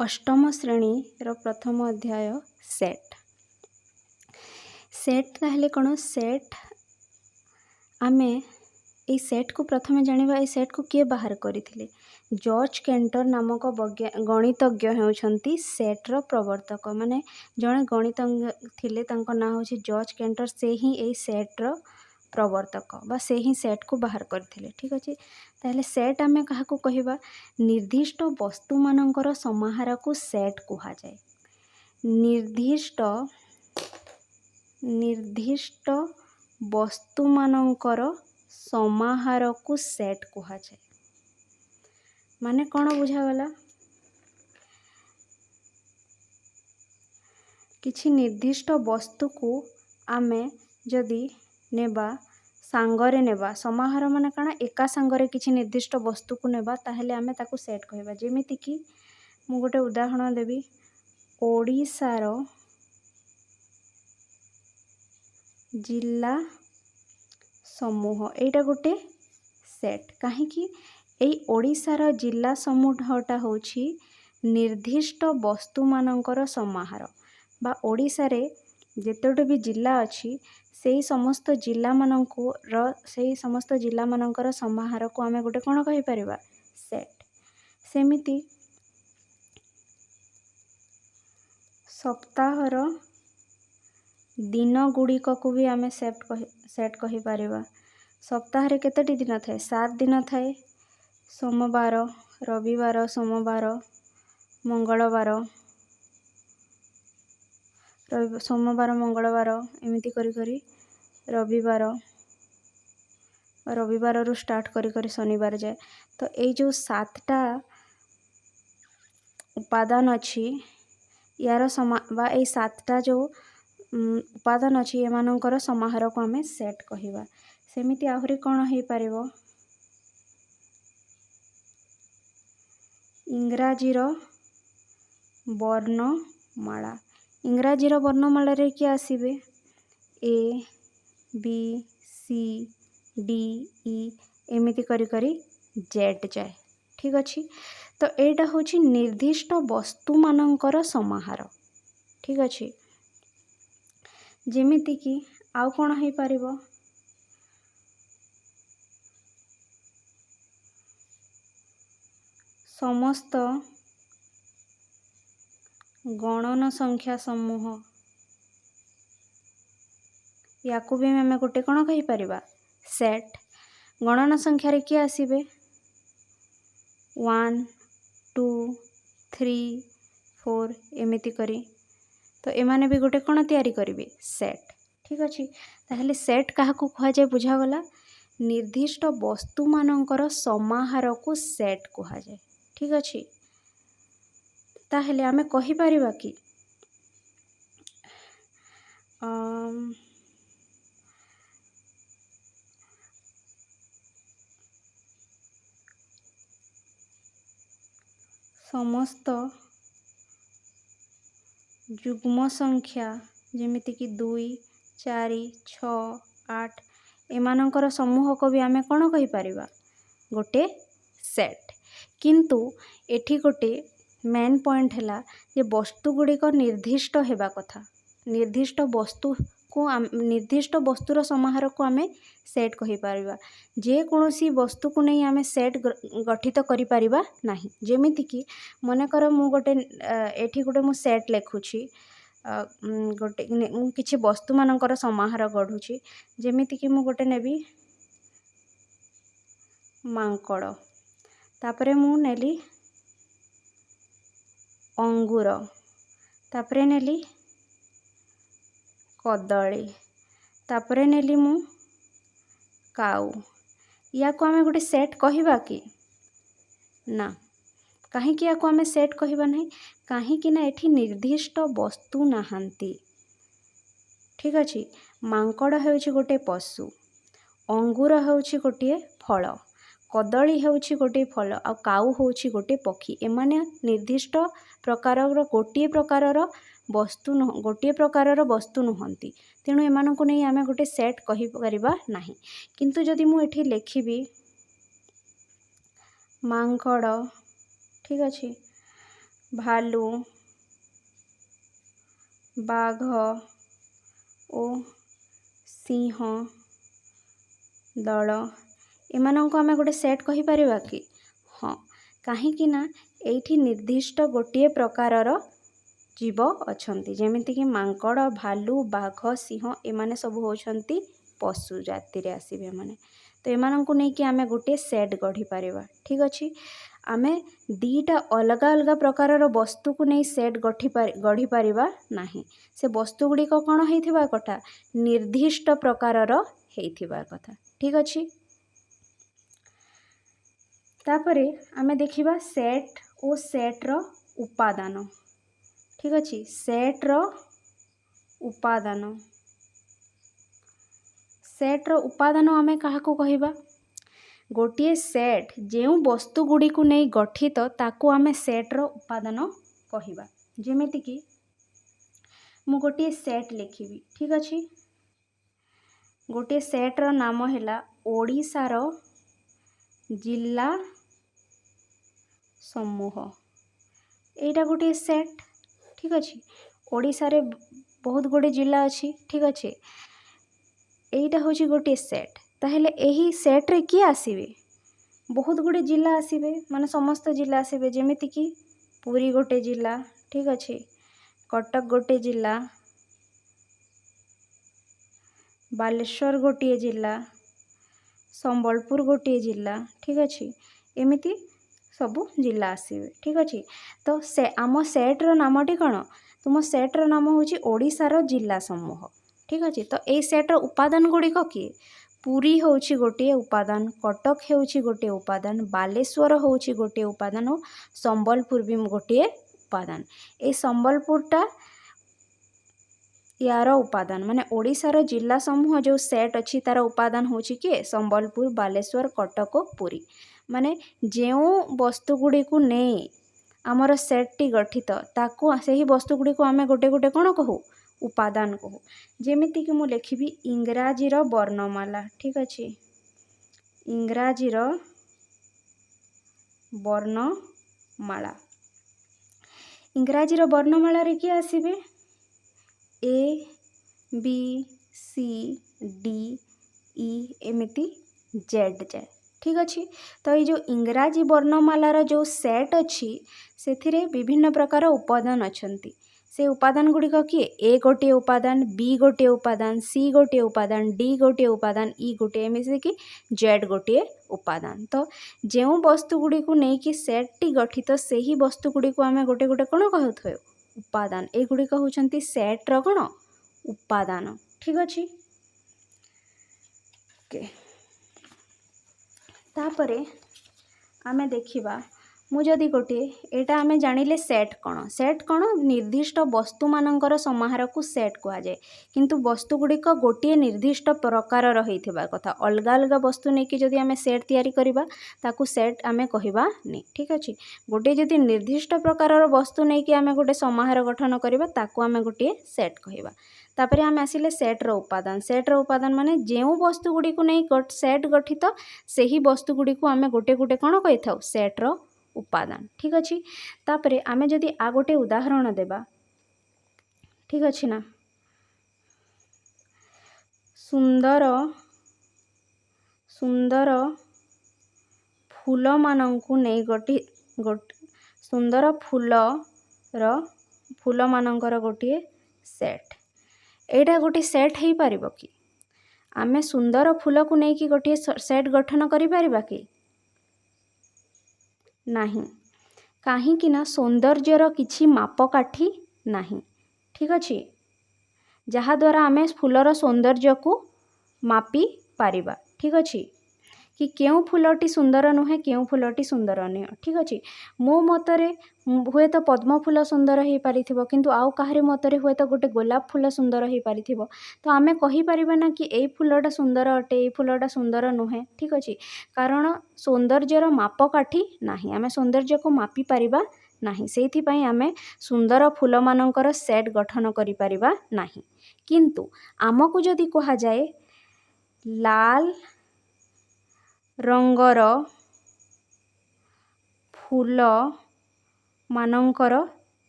अष्टम श्रेणी प्रथम अध्याय सेट। सेट ताहले कौन सेट आमे ए सेट को प्रथम जानिबा। ए सेट को किए बाहर करथिले? जॉर्ज केंटर नामक गणितज्ञ होउछंती सेट्र प्रवर्तक। माने जणे गणितज्ञ थिले तांको नाम होछि जॉर्ज केंटर। से ही ए सेट्र प्रवर्तक बा से ही सेट को बाहर करथिले। ठीक अछि। ताहले सेट आमे काहाकू कहिबा? निर्दिष्ट वस्तु मानकर समाहार को सेट कुहा जाए। निर्दिष्ट वस्तु मानकर समाहार को सेट कुहा जाए। माने कौन बुझागला? किछि निर्दिष्ट वस्तु को आमे जदि नेबा सांगरे नेबा, समाहार माने काना एका सांगरे किछि निर्दिष्ट वस्तु को नेबा ताहेले आमे ताकू सेट कहबा। जेमिति कि मु गोटे उदाहरण देबी। ओडिशार जिला समूह एटा गोटे सेट। काहेकि एई ओडिशार जिला समूहटा होछि निर्दिष्ट वस्तु मानकर समाहार। बा ओडिशा रे जेतोटे भी जिला अछि सेई समस्त जिला मानकर समाहार को आमे गोटे कोन कहि परिबा? सेट। सेमिति सप्ताहर दिन गुड़िक को भी आमे सेट कहि परिबा। सप्ताह रे केतोटी दिन थाए? 7 दिन थाए। सोमवार, रविवार, सोमवार, मंगलवार, सोमवार, मंगलवार एमिति करी करी रविवार रु स्टार्ट करी करी शनिवार जाए। तो ये जो 7टा उपादान अछि यार बा ये 7टा जो उपादान अछि एमानकर समाहार को आमे सेट कहिबा। सेमिति आहुरी कौन हेई पारिबो? इंग्राजीर वर्णमाला। इंग्राजीर वर्णमाला रे कि आसीबे? A B C D E एमिति करी करी जेड जाए। ठीक अछि। तो एटा होछि निर्दिष्ट वस्तु मानकर समाहार। ठीक अछि। जेमिति कि आउ कोन हेई पारिबो? समस्त गणन संख्या समूह याकू भी आमे गोटे कोन कहि परिबा? सेट। गणन संख्या रे कि आसीबे? 1 2 3 4 एमिति करी। तो एमाने भी गोटे कोन तैयारी करिवे? सेट। ठीक अछि। ताहले सेट काहाकू कहा जाए बुझा गला? निर्दिष्ट वस्तु मानकर समाहार को सेट कहा जाए। ठीक अछि। ताहले आमे कहि परिबा कि समस्त युग्म संख्या जेमिति कि 2 4 6 8 एमानकर समूह को भी आमे कोन कहि परिबा? गोटे सेट। किंतु एठी गोटे मेन पॉइंट हैला जे वस्तु गुड़िक निर्दिष्ट हेबा कथा। निर्दिष्ट वस्तुर समाहार को आमे सेट कहि परिबा। जे कोनोसी वस्तु को नहीं आमे सेट गठित करि परिबा नाही। जेमिति कि मने कर मु गोटे एठी गोटे मु सेट लेखुछि। गोटे मु किछि वस्तु मानकर समाहार गढुछि। जेमिति कि मु गोटे नेबी मांकड़, तापरे मु नेली अंगूर, तापरे नेली कदली, तापरे नेली मु काऊ। या को आमे गोटे सेट कहिबा कि ना? काहे कि या को आमे सेट कहिबा नहीं? काहे कि ना एठी निर्दिष्ट वस्तु नाहंती। ठीक अछि। मांकड़ हेउछि गोटे पशु, अंगूर हेउछि गोटे फल, कदली हेउछि गोटे फल आ काऊ हेउछि गोटे पक्षी। एमाने निर्दिष्ट प्रकारर गोटे प्रकारर वस्तु नुहंती। तेणु एमानकु नहीं आमे गोटे सेट कहि परिबा नाही। किंतु जदि मु एठी लेखिबी मांकड़, ठीक अछि, ଭାଲୁ, ବାଘ ଓ ସିଂହ ଦଳ ଏମାନଙ୍କୁ ଆମେ ଗୋଟେ ସେଟ୍ କହିପାରିବା କି? ହଁ, କାହିଁକି ନା ଏଇଠି ନିର୍ଦ୍ଦିଷ୍ଟ ଗୋଟିଏ ପ୍ରକାରର ଜୀବ ଅଛନ୍ତି, ଯେମିତିକି ମାଙ୍କଡ଼, ଭାଲୁ, ବାଘ, ସିଂହ ଏମାନେ ସବୁ ହେଉଛନ୍ତି ପଶୁ ଜାତିରେ ଆସିବେ ଏମାନେ। ତ ଏମାନଙ୍କୁ ନେଇକି ଆମେ ଗୋଟିଏ ସେଟ୍ ଗଢ଼ିପାରିବା। ଠିକ୍ ଅଛି, ଆମେ ଦୁଇଟା ଅଲଗା ଅଲଗା ପ୍ରକାରର ବସ୍ତୁକୁ ନେଇ ସେଟ୍ ଗଢ଼ିପାରିବା ନାହିଁ। ସେ ବସ୍ତୁ ଗୁଡ଼ିକ କ'ଣ ହେଇଥିବା କଥା? ନିର୍ଦ୍ଦିଷ୍ଟ ପ୍ରକାରର ହେଇଥିବା କଥା। ଠିକ୍ ଅଛି, ତାପରେ ଆମେ ଦେଖିବା ସେଟ୍ ଓ ସେଟ୍ର ଉପାଦାନ। ଠିକ୍ ଅଛି, ସେଟ୍ର ଉପାଦାନ। ସେଟ୍ର ଉପାଦାନ ଆମେ କାହାକୁ କହିବା? ଗୋଟିଏ ସେଟ୍ ଯେଉଁ ବସ୍ତୁ ଗୁଡ଼ିକୁ ନେଇ ଗଠିତ ତାକୁ ଆମେ ସେଟ୍ର ଉପାଦାନ କହିବା। ଯେମିତିକି ମୁଁ ଗୋଟିଏ ସେଟ୍ ଲେଖିବି। ଠିକ୍ ଅଛି, ଗୋଟିଏ ସେଟ୍ର ନାମ ହେଲା ଓଡ଼ିଶାର ଜିଲ୍ଲା ସମୂହ। ଏଇଟା ଗୋଟିଏ ସେଟ୍। ଠିକ୍ ଅଛି, ଓଡ଼ିଶାରେ ବହୁତ ଗୁଡ଼ିଏ ଜିଲ୍ଲା ଅଛି। ଠିକ୍ ଅଛି, ଏଇଟା ହେଉଛି ଗୋଟିଏ ସେଟ୍। ତାହେଲେ ଏହି ସେଟ୍ରେ କିଏ ଆସିବେ? ବହୁତ ଗୁଡ଼ିଏ ଜିଲ୍ଲା ଆସିବେ, ମାନେ ସମସ୍ତ ଜିଲ୍ଲା ଆସିବେ। ଯେମିତିକି ପୁରୀ ଗୋଟେ ଜିଲ୍ଲା, ଠିକ୍ ଅଛି, କଟକ ଗୋଟେ ଜିଲ୍ଲା, ବାଲେଶ୍ୱର ଗୋଟିଏ ଜିଲ୍ଲା, ସମ୍ବଲପୁର ଗୋଟିଏ ଜିଲ୍ଲା। ଠିକ୍ ଅଛି, ଏମିତି ସବୁ ଜିଲ୍ଲା ଆସିବେ। ଠିକ୍ ଅଛି, ତ ଆମ ସେଟ୍ର ନାମଟି କ'ଣ? ତୁମ ସେଟ୍ର ନାମ ହେଉଛି ଓଡ଼ିଶାର ଜିଲ୍ଲା ସମୂହ। ଠିକ୍ ଅଛି, ତ ଏଇ ସେଟ୍ର ଉପାଦାନ ଗୁଡ଼ିକ କିଏ? ପୁରୀ ହେଉଛି ଗୋଟିଏ ଉପାଦାନ, କଟକ ହେଉଛି ଗୋଟିଏ ଉପାଦାନ, ବାଲେଶ୍ୱର ହେଉଛି ଗୋଟିଏ ଉପାଦାନ ଓ ସମ୍ବଲପୁର ବି ଗୋଟିଏ ଉପାଦାନ। ଏଇ ସମ୍ବଲପୁରଟା ୟାର ଉପାଦାନ, ମାନେ ଓଡ଼ିଶାର ଜିଲ୍ଲା ସମୂହ ଯେଉଁ ସେଟ୍ ଅଛି ତାର ଉପାଦାନ ହେଉଛି କିଏ? ସମ୍ବଲପୁର, ବାଲେଶ୍ୱର, କଟକ ଓ ପୁରୀ। ମାନେ ଯେଉଁ ବସ୍ତୁ ଗୁଡ଼ିକୁ ନେଇ ଆମର ସେଟ୍ଟି ଗଠିତ ତାକୁ ସେହି ବସ୍ତୁ ଗୁଡ଼ିକୁ ଆମେ ଗୋଟେ ଗୋଟେ କ'ଣ କହୁ? ଉପାଦାନ କହୁ। ଯେମିତିକି ମୁଁ ଲେଖିବି ଇଂରାଜୀର ବର୍ଣ୍ଣମାଳା। ଠିକ୍ ଅଛି, ଇଂରାଜୀର ବର୍ଣ୍ଣମାଳା। ଇଂରାଜୀର ବର୍ଣ୍ଣମାଳାରେ କିଏ ଆସିବେ? A, B, C, D, E ଏମିତି Z ଯାଏ। ଠିକ୍ ଅଛି, ତ ଏଇ ଯେଉଁ ଇଂରାଜୀ ବର୍ଣ୍ଣମାଳାର ଯେଉଁ ସେଟ୍ ଅଛି ସେଥିରେ ବିଭିନ୍ନ ପ୍ରକାର ଉପାଦାନ ଅଛନ୍ତି। ସେ ଉପାଦାନ ଗୁଡ଼ିକ କିଏ? A ଗୋଟିଏ ଉପାଦାନ, B ଗୋଟିଏ ଉପାଦାନ, C ଗୋଟିଏ ଉପାଦାନ, D ଗୋଟିଏ ଉପାଦାନ, E ଗୋଟିଏ, ଏମିତିକି Z ଗୋଟିଏ ଉପାଦାନ। ତ ଯେଉଁ ବସ୍ତୁ ଗୁଡ଼ିକୁ ନେଇକି ସେଟ୍ଟି ଗଠିତ ସେହି ବସ୍ତୁ ଗୁଡ଼ିକୁ ଆମେ ଗୋଟେ ଗୋଟେ କ'ଣ କହୁଥାଉ? ଉପାଦାନ। ଏଗୁଡ଼ିକ ହେଉଛନ୍ତି ସେଟ୍ର କ'ଣ? ଉପାଦାନ। ଠିକ୍ ଅଛି, ଓକେ। ତାପରେ ଆମେ ଦେଖିବା, ମୁଁ ଯଦି ଗୋଟିଏ, ଏଇଟା ଆମେ ଜାଣିଲେ ସେଟ୍ କ'ଣ? ସେଟ୍ କ'ଣ? ନିର୍ଦ୍ଦିଷ୍ଟ ବସ୍ତୁମାନଙ୍କର ସମାହାରକୁ ସେଟ୍ କୁହାଯାଏ। କିନ୍ତୁ ବସ୍ତୁ ଗୁଡ଼ିକ ଗୋଟିଏ ନିର୍ଦ୍ଦିଷ୍ଟ ପ୍ରକାରର ହେଇଥିବା କଥା। ଅଲଗା ଅଲଗା ବସ୍ତୁ ନେଇକି ଯଦି ଆମେ ସେଟ୍ ତିଆରି କରିବା ତାକୁ ସେଟ୍ ଆମେ କହିବାନି। ଠିକ୍ ଅଛି, ଗୋଟିଏ ଯଦି ନିର୍ଦ୍ଦିଷ୍ଟ ପ୍ରକାରର ବସ୍ତୁ ନେଇକି ଆମେ ଗୋଟେ ସମାହାର ଗଠନ କରିବା ତାକୁ ଆମେ ଗୋଟିଏ ସେଟ୍ କହିବା। ତାପରେ ଆମେ ଆସିଲେ ସେଟ୍ର ଉପାଦାନ। ସେଟ୍ର ଉପାଦାନ ମାନେ ଯେଉଁ ବସ୍ତୁ ଗୁଡ଼ିକୁ ନେଇ ସେଟ୍ ଗଠିତ ସେହି ବସ୍ତୁ ଗୁଡ଼ିକୁ ଆମେ ଗୋଟେ ଗୋଟେ କ'ଣ କହିଥାଉ? ସେଟ୍ର ଉପାଦାନ। ଠିକ୍ ଅଛି, ତାପରେ ଆମେ ଯଦି ଆଉ ଗୋଟେ ଉଦାହରଣ ଦେବା, ଠିକ୍ ଅଛି ନା, ସୁନ୍ଦର ସୁନ୍ଦର ଫୁଲମାନଙ୍କୁ ନେଇ ସୁନ୍ଦର ଫୁଲମାନଙ୍କର ଗୋଟିଏ ସେଟ୍। ଏଇଟା ଗୋଟିଏ ସେଟ୍ ହେଇପାରିବ କି? ଆମେ ସୁନ୍ଦର ଫୁଲକୁ ନେଇକି ଗୋଟିଏ ସେଟ୍ ଗଠନ କରିପାରିବା କି? ନାହିଁ, କାହିଁକି ନା ସୌନ୍ଦର୍ଯ୍ୟର କିଛି ମାପକାଠି ନାହିଁ। ଠିକ୍ ଅଛି, ଯାହାଦ୍ୱାରା ଆମେ ଫୁଲର ସୌନ୍ଦର୍ଯ୍ୟକୁ ମାପି ପାରିବା। ଠିକ୍ ଅଛି, କି କେଉଁ ଫୁଲଟି ସୁନ୍ଦର ନୁହେଁ, କେଉଁ ଫୁଲଟି ସୁନ୍ଦର ନୁହେଁ। ଠିକ୍ ଅଛି, ମୋ ମତରେ ହୁଏତ ପଦ୍ମ ଫୁଲ ସୁନ୍ଦର ହେଇପାରିଥିବ, କିନ୍ତୁ ଆଉ କାହାରି ମତରେ ହୁଏତ ଗୋଟେ ଗୋଲାପ ଫୁଲ ସୁନ୍ଦର ହେଇପାରିଥିବ। ତ ଆମେ କହିପାରିବା ନା କି ଏଇ ଫୁଲଟା ସୁନ୍ଦର ଅଟେ, ଏଇ ଫୁଲଟା ସୁନ୍ଦର ନୁହେଁ। ଠିକ୍ ଅଛି, କାରଣ ସୌନ୍ଦର୍ଯ୍ୟର ମାପକାଠି ନାହିଁ, ଆମେ ସୌନ୍ଦର୍ଯ୍ୟକୁ ମାପି ପାରିବା ନାହିଁ। ସେଇଥିପାଇଁ ଆମେ ସୁନ୍ଦର ଫୁଲମାନଙ୍କର ସେଟ୍ ଗଠନ କରିପାରିବା ନାହିଁ। କିନ୍ତୁ ଆମକୁ ଯଦି କୁହାଯାଏ ଲାଲ ରଙ୍ଗର ଫୁଲ ମାନଙ୍କର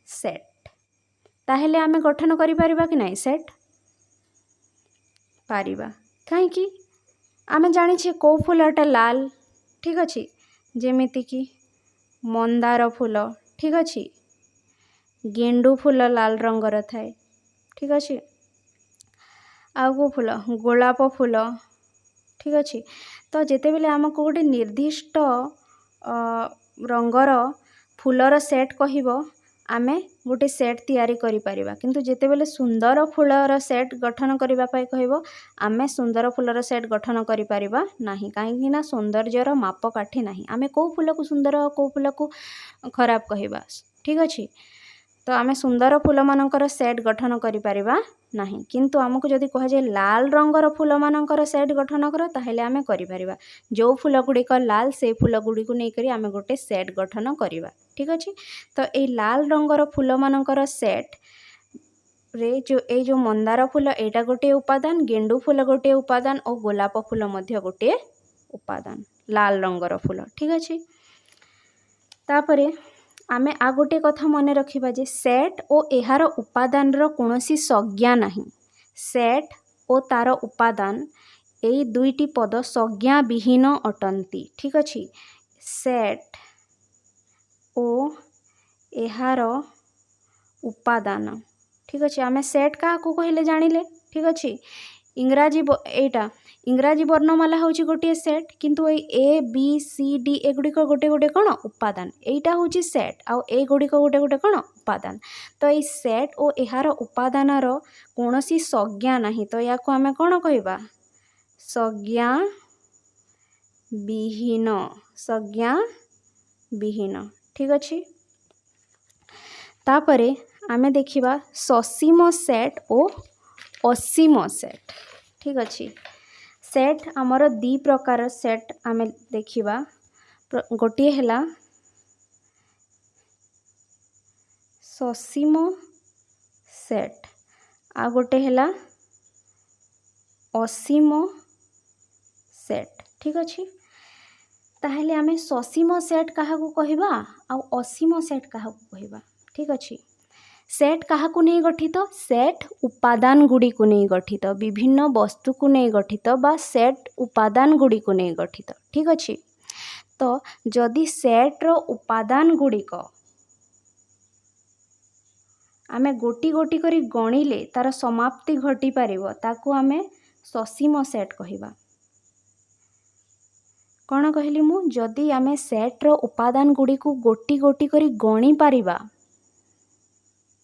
ସେଟ୍। ତାହେଲେ ଆମେ ଗଠନ କରିପାରିବା କି ନାହିଁ ସେଟ୍? ପାରିବା। କାହିଁକି? ଆମେ ଜାଣିଛେ କେଉଁ ଫୁଲଟା ଲାଲ, ଠିକ୍ ଅଛି, ଯେମିତିକି ମନ୍ଦାର ଫୁଲ, ଠିକ୍ ଅଛି, ଗେଣ୍ଡୁ ଫୁଲ ଲାଲ ରଙ୍ଗର ଥାଏ, ଠିକ୍ ଅଛି, ଆଉ କେଉଁ ଫୁଲ, ଗୋଲାପ ଫୁଲ, ଠିକ୍ ଅଛି। ତ ଯେତେବେଳେ ଆମକୁ ଗୋଟେ ନିର୍ଦ୍ଦିଷ୍ଟ ରଙ୍ଗର ଫୁଲର ସେଟ୍ କହିବ, ଆମେ ଗୋଟେ ସେଟ୍ ତିଆରି କରିପାରିବା। କିନ୍ତୁ ଯେତେବେଳେ ସୁନ୍ଦର ଫୁଲର ସେଟ୍ ଗଠନ କରିବା ପାଇଁ କହିବ, ଆମେ ସୁନ୍ଦର ଫୁଲର ସେଟ୍ ଗଠନ କରିପାରିବା ନାହିଁ। କାହିଁକି ନା ସୌନ୍ଦର୍ଯ୍ୟର ମାପକାଠି ନାହିଁ। ଆମେ କେଉଁ ଫୁଲକୁ ସୁନ୍ଦର, କେଉଁ ଫୁଲକୁ ଖରାପ କହିବା, ଠିକ୍ ଅଛି। ତ ଆମେ ସୁନ୍ଦର ଫୁଲମାନଙ୍କର ସେଟ୍ ଗଠନ କରିପାରିବା ନାହିଁ। କିନ୍ତୁ ଆମକୁ ଯଦି କୁହାଯାଏ ଲାଲ ରଙ୍ଗର ଫୁଲମାନଙ୍କର ସେଟ୍ ଗଠନ କର, ତାହେଲେ ଆମେ କରିପାରିବା। ଯେଉଁ ଫୁଲ ଗୁଡ଼ିକ ଲାଲ, ସେଇ ଫୁଲ ଗୁଡ଼ିକୁ ନେଇକରି ଆମେ ଗୋଟେ ସେଟ୍ ଗଠନ କରିବା, ଠିକ୍ ଅଛି। ତ ଏଇ ଲାଲ ରଙ୍ଗର ଫୁଲମାନଙ୍କର ସେଟ୍ରେ ଯେଉଁ ମନ୍ଦାର ଫୁଲ, ଏଇଟା ଗୋଟିଏ ଉପାଦାନ, ଗେଣ୍ଡୁ ଫୁଲ ଗୋଟିଏ ଉପାଦାନ ଓ ଗୋଲାପ ଫୁଲ ମଧ୍ୟ ଗୋଟିଏ ଉପାଦାନ, ଲାଲ ରଙ୍ଗର ଫୁଲ, ଠିକ୍ ଅଛି। ତାପରେ ଆମେ ଆଉ ଗୋଟିଏ କଥା ମନେ ରଖିବା ଯେ ସେଟ୍ ଓ ଏହାର ଉପାଦାନର କୌଣସି ସଂଜ୍ଞା ନାହିଁ। ସେଟ୍ ଓ ତାର ଉପାଦାନ, ଏଇ ଦୁଇଟି ପଦ ସଂଜ୍ଞା ବିହୀନ ଅଟନ୍ତି, ଠିକ୍ ଅଛି। ସେଟ୍ ଓ ଏହାର ଉପାଦାନ, ଠିକ୍ ଅଛି। ଆମେ ସେଟ୍ କାହାକୁ କହିଲେ ଜାଣିଲେ, ଠିକ୍ ଅଛି। ଇଂରାଜୀ ବର୍ଣ୍ଣମାଲା ହେଉଛି ଗୋଟିଏ ସେଟ୍, କିନ୍ତୁ ଏଇ ABCD ଏଗୁଡ଼ିକ ଗୋଟେ ଗୋଟେ କ'ଣ ଉପାଦାନ। ଏଇଟା ହେଉଛି ସେଟ୍, ଆଉ ଏଗୁଡ଼ିକ ଗୋଟେ ଗୋଟେ କ'ଣ ଉପାଦାନ। ତ ଏଇ ସେଟ୍ ଓ ଏହାର ଉପାଦାନର କୌଣସି ସଂଜ୍ଞା ନାହିଁ। ତ ୟାକୁ ଆମେ କ'ଣ କହିବା? ସଂଜ୍ଞା ବିହୀନ, ଠିକ୍ ଅଛି। ତାପରେ ଆମେ ଦେଖିବା ସସୀମ ସେଟ୍ ଓ ଅସୀମ ସେଟ୍, ଠିକ୍ ଅଛି। ସେଟ୍ ଆମର ଦୁଇ ପ୍ରକାର ସେଟ୍ ଆମେ ଦେଖିବା। ଗୋଟିଏ ହେଲା ସସୀମ ସେଟ୍, ଆଉ ଗୋଟେ ହେଲା ଅସୀମ ସେଟ୍, ଠିକ୍ ଅଛି। ତାହେଲେ ଆମେ ସସୀମ ସେଟ୍ କାହାକୁ କହିବା ଆଉ ଅସୀମ ସେଟ୍ କାହାକୁ କହିବା, ଠିକ୍ ଅଛି। ସେଟ୍ କାହାକୁ ନେଇ ଗଠିତ? ସେଟ୍ ଉପାଦାନ ଗୁଡ଼ିକୁ ନେଇ ଗଠିତ, ବିଭିନ୍ନ ବସ୍ତୁକୁ ନେଇ ଗଠିତ ବା ସେଟ୍ ଉପାଦାନ ଗୁଡ଼ିକୁ ନେଇ ଗଠିତ, ଠିକ୍ ଅଛି। ତ ଯଦି ସେଟ୍ର ଉପାଦାନ ଗୁଡ଼ିକ ଆମେ ଗୋଟି ଗୋଟି କରି ଗଣିଲେ ତାର ସମାପ୍ତି ଘଟିପାରିବ, ତାକୁ ଆମେ ସସୀମ ସେଟ୍ କହିବା। କ'ଣ କହିଲି ମୁଁ? ଯଦି ଆମେ ସେଟ୍ର ଉପାଦାନ ଗୁଡ଼ିକୁ ଗୋଟି ଗୋଟି କରି ଗଣି ପାରିବା,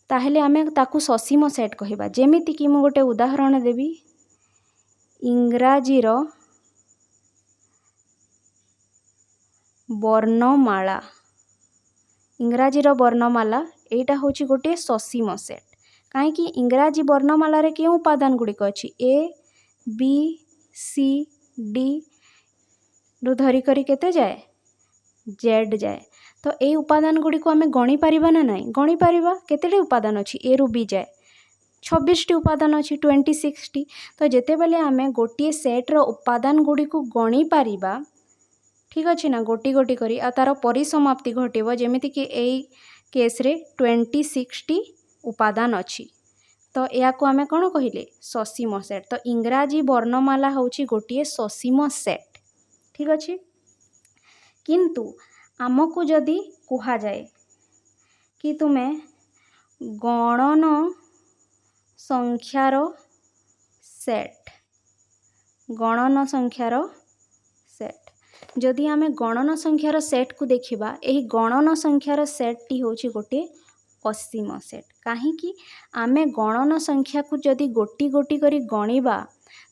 ତାହେଲେ ଆମେ ତାକୁ ସସୀମ ସେଟ୍ କହିବା। ଯେମିତିକି ମୁଁ ଗୋଟେ ଉଦାହରଣ ଦେବି, ଇଂରାଜୀର ବର୍ଣ୍ଣମାଲା, ଏଇଟା ହେଉଛି ଗୋଟିଏ ସସୀମ ସେଟ୍। କାହିଁକି? ଇଂରାଜୀ ବର୍ଣ୍ଣମାଳାରେ କେଉଁ ଉପାଦାନ ଗୁଡ଼ିକ ଅଛି? ABCD ରୁ ଧରିକରି କେତେ ଯାଏ? Z ଯାଏ। ତ ଏଇ ଉପାଦାନ ଗୁଡ଼ିକୁ ଆମେ ଗଣିପାରିବା ନା ନାହିଁ? ଗଣିପାରିବା। କେତେଟି ଉପାଦାନ ଅଛି? A ରୁ B ଯାଏ 26ଟି ଉପାଦାନ ଅଛି, 26ଟି। ତ ଯେତେବେଳେ ଆମେ ଗୋଟିଏ ସେଟ୍ର ଉପାଦାନ ଗୁଡ଼ିକୁ ଗଣିପାରିବା, ଠିକ୍ ଅଛି ନା, ଗୋଟି ଗୋଟି କରି, ଆଉ ତାର ପରିସମାପ୍ତି ଘଟିବ, ଯେମିତିକି ଏଇ କେସ୍ରେ 26ଟି ଉପାଦାନ ଅଛି। ତ ଏହାକୁ ଆମେ କ'ଣ କହିଲେ? ସସୀମ ସେଟ୍। ତ ଇଂରାଜୀ ବର୍ଣ୍ଣମାଲା ହେଉଛି ଗୋଟିଏ ସସୀମ ସେଟ୍, ଠିକ୍ ଅଛି। କିନ୍ତୁ ଆମକୁ ଯଦି କୁହାଯାଏ କି ତୁମେ ଗଣନ ସଂଖ୍ୟାର ସେଟ୍, ଯଦି ଆମେ ଗଣନ ସଂଖ୍ୟାର ସେଟ୍କୁ ଦେଖିବା, ଏହି ଗଣନ ସଂଖ୍ୟାର ସେଟ୍ଟି ହେଉଛି ଗୋଟିଏ ଅସୀମ ସେଟ୍। କାହିଁକି? ଆମେ ଗଣନ ସଂଖ୍ୟାକୁ ଯଦି ଗୋଟି ଗୋଟି କରି ଗଣିବା,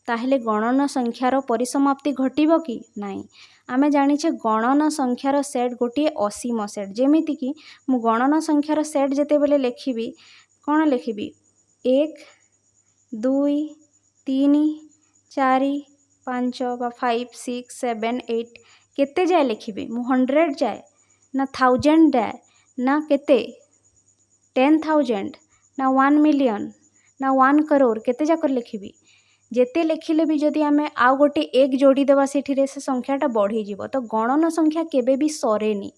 ତାହେଲେ ଗଣନ ସଂଖ୍ୟାର ପରିସମାପ୍ତି ଘଟିବ କି ନାହିଁ? ଆମେ ଜାଣିଛେ ଗଣନ ସଂଖ୍ୟାର ସେଟ୍ ଗୋଟିଏ ଅସୀମ ସେଟ୍। ଯେମିତିକି ମୁଁ ଗଣନ ସଂଖ୍ୟାର ସେଟ୍ ଯେତେବେଳେ ଲେଖିବି, କ'ଣ ଲେଖିବି? 1 2 3 4 5 ବା 5 6 7 8 କେତେ ଯାଏ ଲେଖିବି? ମୁଁ 100 ଯାଏ ନା 1000 ଯାଏ ନା କେତେ? 10,000 ନା 1 million ନା 1 crore, କେତେ ଯାକ ଲେଖିବି? जेते लेखिले भी जदि आमे आउ गोटे एक जोड़ी देवा सेठिरे से संख्याटा बढ़ी जीव। तो गणन संख्या केबे भी सरेनी,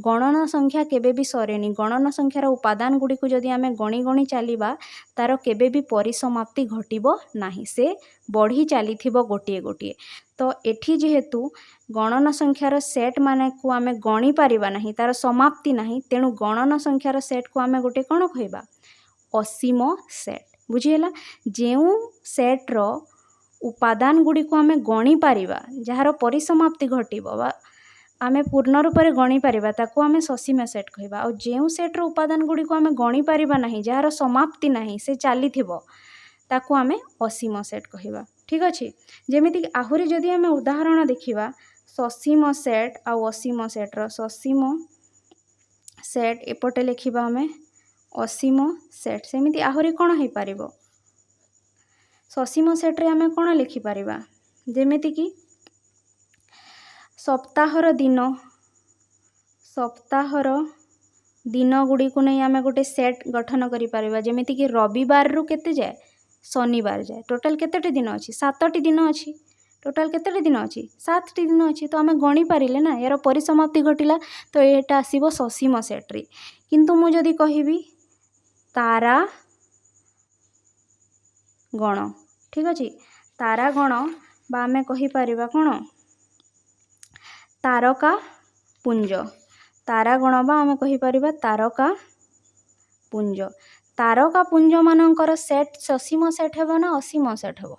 गणन संख्या केबे भी सरेनी। गणन संख्यार उपादान गुड़ी को जदि आमे गणी गणी चलिबा तार केबे भी परिसमाप्ति घटिबो नाही, से बढ़ी चलीथिबो गोटिए गोटिए। तो एठी जेहेतु गणन संख्यार सेट माने को आमे गणी पारिबा नाही, तार समाप्ति नाही, तेणु गणन संख्यार सेट को आमे गोटे कोन कहबा, असीम सेट। बुझीला, जेउ सेट रो उपादान गुड़ी को आमे गणी पारिबा, जहार परिसमाप्ति घटिबो बा आमे पूर्ण रूप से गणी पारिबा, ताको आमे ससीम सेट कहबा। और जेउ सेट रो उपादान गुड़ी को आमे गणी पारिबा नाही, जहार समाप्ति नाही, से चलीथिबो, ताको आमे असीम सेट कहबा। ठीक अछि। जेमिति आहुरी जदि आमे उदाहरण देखिबा, ससीम सेट आ असीम सेट रो, ससीम सेट एपटे लिखिबा आमे असीम सेट। सेमिति आहुरी कोन हे पारिबो, ससीम सेट रे आमे कोन लिखि पारिबा, जेमिति कि सप्ताहर दिन गुड़ी को नहीं आमे गोटे सेट गठन करि पारिबा। जेमिति कि रविवार रु केते जाए, शनिवार जाए, टोटाल केतेटी दिन अछि, 7टी दिन अछि। टोटाल केतेटी दिन अछि, 7टी दिन अछि। तो आमे गणी पारिले ना, यार परिसमाप्ति घटिला, तो एटा आसीबो ससीम सेट रे। किंतु मु जदि कहिबी तारा गण, ठीक अछि, तारा गण बा आमे कहि पारिबा कोन, तारका पुंज। तारा गण बा आमे कहि पारिबा तारका पुंज। तारका पुंज मानकर सेट ससीम सेट हेबो ना असीम सेट हेबो,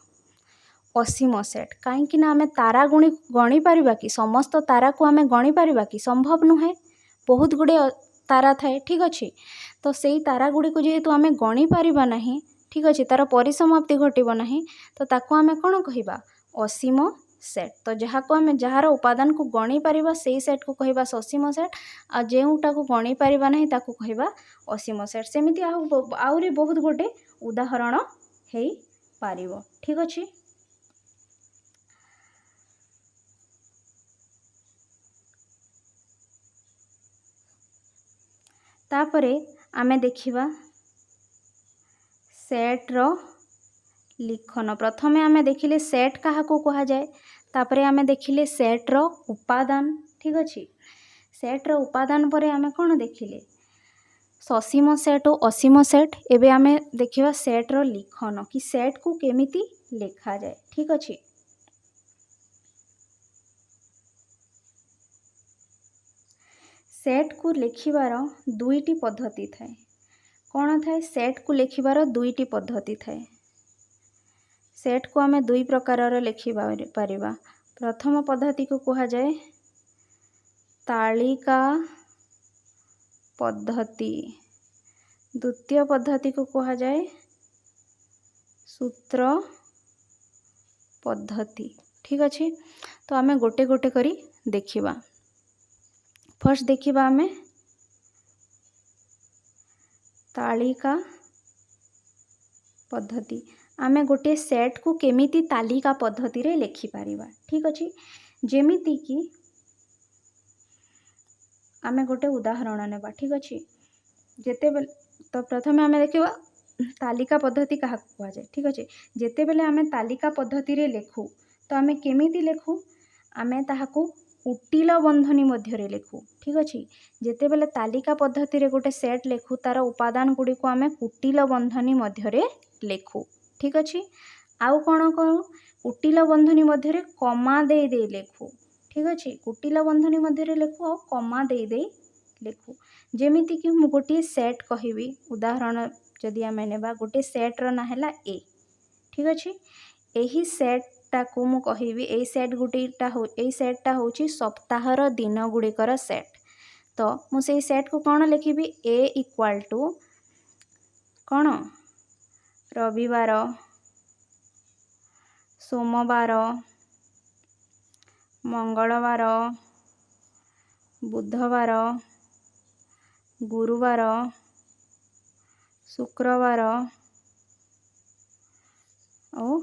असीम सेट। कहीं ना आमे तारा गणी पारिबा कि, समस्त तारा को आमे गणी पारिबा कि, संभव नुहे, बहुत गुड़े तारा थाए। ठीक अछि। तो सेई तारा गुड़ी को जेहेतु आमे गणी पारिबा नाही, ठीक अछि, तार परिसमाप्ति घटिबो नाही, तो ताको आमे कोन कहिबा, असीम सेट। तो जहा को आमे जहार उपादान को गणी पारिबा सेई सेट को कहिबा ससीम सेट, आ जेउटा को गणी पारिबा नाही ताको कहिबा असीम सेट। सेमिति आउरी बहुत गोटे उदाहरण हेई पारिबो। ठीक अछि। तापरे आमे देखिबा सेट रो लिखन। प्रथमे आमे देखिले सेट कहा को कहा जाए, तापरे आमे देखिले सेट रो उपादान। ठीक अछि। सेट रो उपादान परे आमे कोन देखिले, ससीम सेट और असीम सेट। एबे आमे देखिबा सेट रो लिखन, कि सेट को केमिति लेखा जाए। ठीक अछि। सेट को लेखिबार दुईटी पद्धति थाए। कौन थाए, सेट को लेखिबार दुईटी पद्धति थाए। सेट को आमे दुई प्रकार लेखि पारिबा। प्रथम पद्धति को कहा जाए तालिका पद्धति, द्वितीय पद्धति को कहा जाए सूत्र पद्धति। ठीक अछि। तो आमे गोटे गोटे करी देखिबा। फर्स्ट देखिबा आमे तालिका पद्धति। आमे गोटे सेट को केमिति तालिका पद्धति रे लेखि पारिबा। ठीक अछि। जेमिति कि आमे गोटे उदाहरण नेबा। ठीक अछि। जेते बेले तो प्रथमे आमे देखिबा तालिका पद्धति कहा कहा जाए। ठीक अछि। जेते बेले आमे तालिका पद्धति रे लेखु, तो आमे केमिति लेखु, आमे ताहाकू कुटिल बंधनी मध्य रे लेखु। ठीक अछि। जेते बेले तालिका पद्धति रे गोटे सेट लेखु, तार उपादान गुडी को आमे कुटिल बंधनी मध्य रे लेखु। ठीक अछि। आउ कोन करू, कुटिल बंधनी मध्य रे कमा दे दे लेखु। ठीक अछि। कुटिल बंधनी मध्य रे लेखु और कमा दे दे लेखु। जेमिति कि मु गोटे सेट कहिबी, उदाहरण जदि आमे नेबा, गोटे सेट रो ना हैला ए। ठीक अछि। एही सेट टाकू मु कहिबी, एई सेट गुटीटा हो, एई सेटटा होची सप्ताहर दिन गुड़िकर सेट। तो मु सेई सेट को कोन लिखिबी, ए इक्वल टू कोन, रविवार, सोमवार, मंगलवार, बुधवार, गुरुवार, शुक्रवार और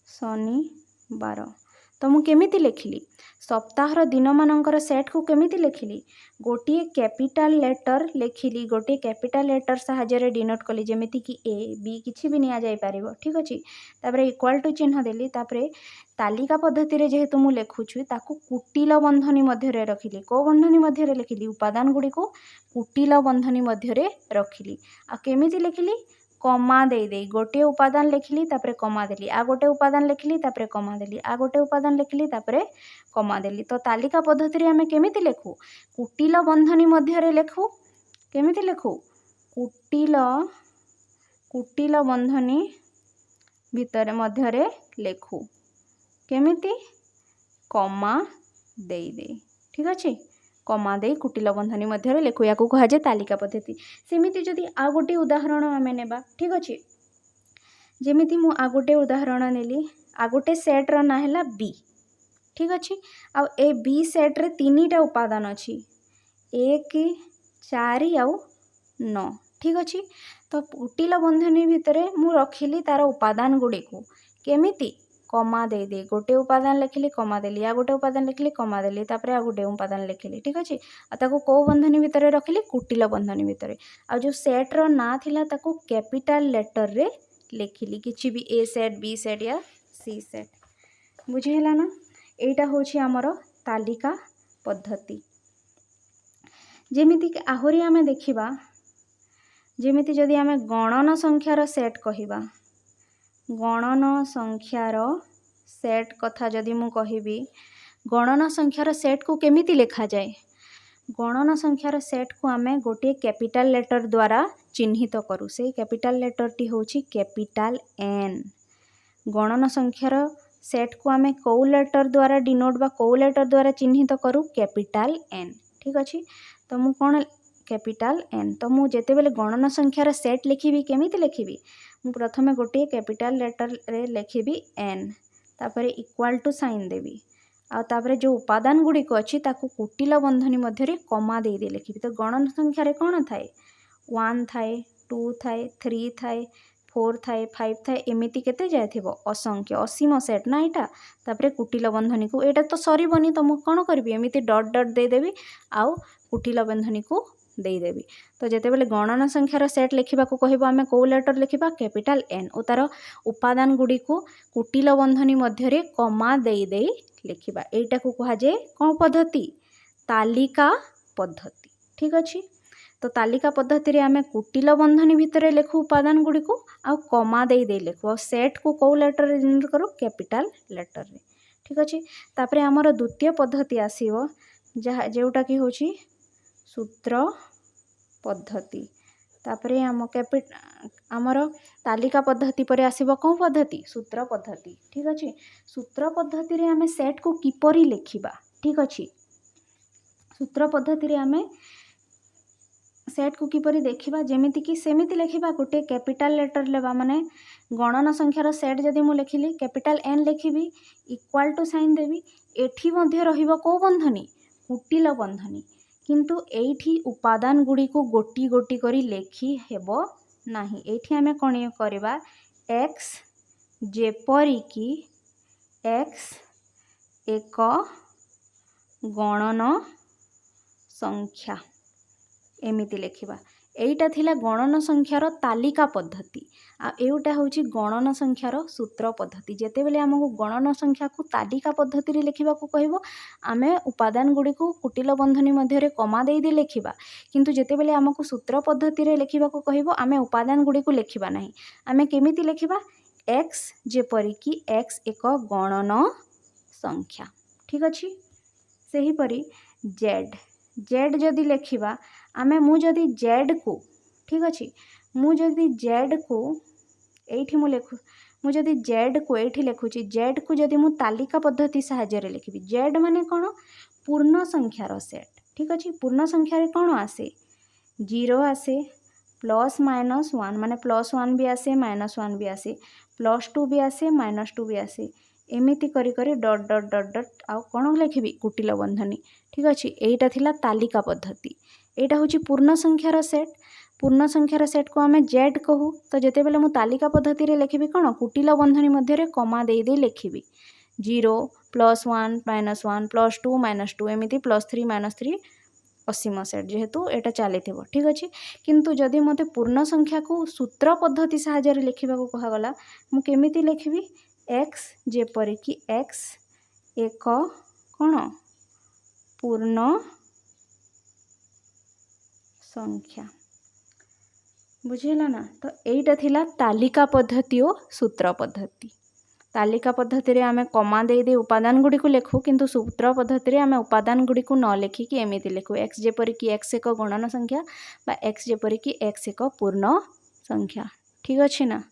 शनिवार। तो मु केमिति लिखिली सप्ताहर दिन मानकर सेट को केमिति लिखिली गोटे कैपिटल लेटर लिखिली गोटे कैपिटल लेटर साहाय्य डिनोट कली जेमिति कि ए बी किछि भी निया जाय पारिबो ठीक अछि तापरे इक्वल टू चिन्ह देली तापरे तालिका पद्धति रे जेहेतु मु लेखुछु ताकू कुटिल बंधनी मध्य रे रखिली को बंधनी मध्य रे लिखिली उपादान गुडी को कुटिल बंधनी मध्य रे रखिली आ केमिति लिखिली कमा दे दे गोटे उपादान लिखिली तापरे कमा देली आ गोटे उपादान लिखिली तापरे कमा देली आ गोटे उपादान लिखिली तापरे कमा देली तो तालिका पद्धति रे हमें केमिति लेखु कुटिल बंधनी मध्य रे लेखु केमिति लेखु कुटिल बंधनी भितर मध्य रे लेखु केमिति कमा दे दे ठीक अछि कमा दे कुटिल बंधनी मध्य रे लेखु याकू कहा जाय तालिका पद्धति सेमिति जदि आ गोटे उदाहरण आमे नेबा ठीक अछि जेमिति मु आ गोटे उदाहरण नेली आ गोटे सेट रो ना हैला बी ठीक अछि आ ए बी सेट रे तीनीटा उपादान अछि 1 4 आ 9 ठीक अछि तो कुटिल बंधनी भितरे मु रखिली तार उपादान गुडी को केमिति कमा दे दे गोटे उपादान लिखिली कमा देली आ गोटे उपादान लिखिली कमा देली तापरे आ गोटे उपादान लिखिली ठीक अछि आ ताको को बंधनी भितरे रखिली कुटिल बंधनी भितरे आ जो सेट रो ना थिला ताको कैपिटल लेटर रे लिखिली किछि भी ए सेट बी सेट या सी सेट बुझी हैला ना एटा होछि हमर तालिका पद्धति जेमिति कि आहुरी आमे देखिबा जेमिति जदि आमे गणन संख्यार सेट कहिबा गणन संख्यार सेट कथा जदि मु कहिबी गणन संख्यार सेट को केमिति लिखा जाए गणन संख्यार सेट को आमे गोटे कैपिटल लेटर द्वारा चिन्हित करू से कैपिटल लेटर टी होछि कैपिटल एन गणन संख्यार सेट को आमे को लेटर द्वारा डिनोट बा को लेटर द्वारा चिन्हित करू कैपिटल एन ठीक अछि तो मु कोन कैपिटल एन तो मु जेते बेले गणन संख्यार सेट लिखिबी केमिति लिखिबी मु प्रथमे गोटे कैपिटल लेटर रे लिखिबी एन तापरे इक्वल टू साइन देबी आ तापरे जो उपादान गुडी को अछि ताकू कुटिल बंधनी मध्य रे कमा दे दे लिखिबी तो गणन संख्या रे कोन थाए 1 थाए 2 थाए 3 थाए 4 थाए 5 थाए एमिति केते जाय थिबो असंख्य असीम सेट ना एटा तापरे कुटिल बंधनी को एटा तो सरीबनी तो मु कोन करबी एमिति डॉट डॉट दे देबी आ कुटिल बंधनी को दे देबी तो जेते बेले गणन संख्यार सेट लिखिबा को कहबो आमे को लेटर लिखिबा कैपिटल एन ओ तार उपादान गुडी को कुटिल बंधनी मध्य रे कमा दे दे लिखिबा एटा को कहा जे कोन पद्धति तालिका पद्धति ठीक अछि तो तालिका पद्धति रे आमे कुटिल बंधनी भितरे लेखु उपादान गुडी को आ कमा दे दे लेखु सेट को को लेटर रे डिनोट करू कैपिटल लेटर रे ठीक अछि तापरे हमर द्वितीय पद्धति आसीबो जहा जेउटा की होछि सूत्र पद्धति तापरे आमर तालिका पद्धति पर आसीबो को पद्धति सूत्र पद्धति ठीक अछि सूत्र पद्धति रे आमे सेट को किपरि लिखिबा ठीक अछि सूत्र पद्धति रे आमे सेट को किपरि देखिबा जेमिति कि सेमिति लिखिबा गोटे कैपिटल लेटर लेबा माने गणन संख्यार सेट जदि मु लिखिली कैपिटल एन लिखिबी इक्वल टू साइन देबी एठी मध्य रहिबो को बंधनी कुटिल बंधनी किंतु एठी उपादान गुडी को गोटी गोटी करी लेखि हेबो नाही एठी हमें कोन करबा x जेपरी कि x एक गणन संख्या एमिति लेखिबा एटा थिला गणन संख्यार तालिका पद्धति आ एउटा होची गणन संख्यार सूत्र पद्धति जेते बेले हमकु गणन संख्या को तालिका पद्धति रे लेखिबा को कहबो आमे उपादान गुडी को कुटिल बंधनी मध्य रे कमा देई दे लेखिबा किंतु जेते बेले हमकु सूत्र पद्धति रे लेखिबा को कहबो आमे उपादान गुडी को लेखिबा नाही आमे केमिति लेखिबा x जेपरी कि x एक गणन संख्या ठीक अछि सेही परी z जदि लेखिबा आमे मु जदि z को ठीक अछि मु जदि z को एठी मु जदि z को एठी लेखुची z को जदि मु तालिका पद्धति सहाय्य रे लिखिबी z माने कोन पूर्ण संख्यार सेट ठीक अछि पूर्ण संख्या रे कोन आसे 0 आसे प्लस माइनस 1 माने +1 भी आसे -1 भी आसे +2 भी आसे -2 भी आसे एमिति करी करी डॉट डॉट डॉट डॉट आ कोन लिखिबी कुटिल बंधनी ठीक अछि एटा थिला तालिका पद्धति एटा होची पूर्ण संख्यार सेट को आमे z कहू तो जेते बेले मु तालिका पद्धति रे लिखिबी कोन कुटिल बंधनी मध्य रे कमा दे दे लिखिबी 0 +1 -1 +2 -2 एमती +3 -3 असीम सेट जेहेतु एटा चली ठीक अच्छे। किंतु जदि मते पूर्ण संख्या को सूत्र पद्धति साहाय्य लिखा कहगला मुझे लिखी x जेपरिक x एक कौन पूर्ण संख्या बुझेगा ना। तो यहीटा थिला तालिका पद्धति और सूत्र पद्धति। तालिका पद्धति रे आमे कमा दे दे उपादान गुडी को लिखु किंतु सूत्र पद्धति रे आमे उपादान गुडी को न लिखिकी एमिति लिखु x जेपरिक x एक गणन संख्या बा x जेपरिक x एक पूर्ण संख्या ठीक अच्छे ना।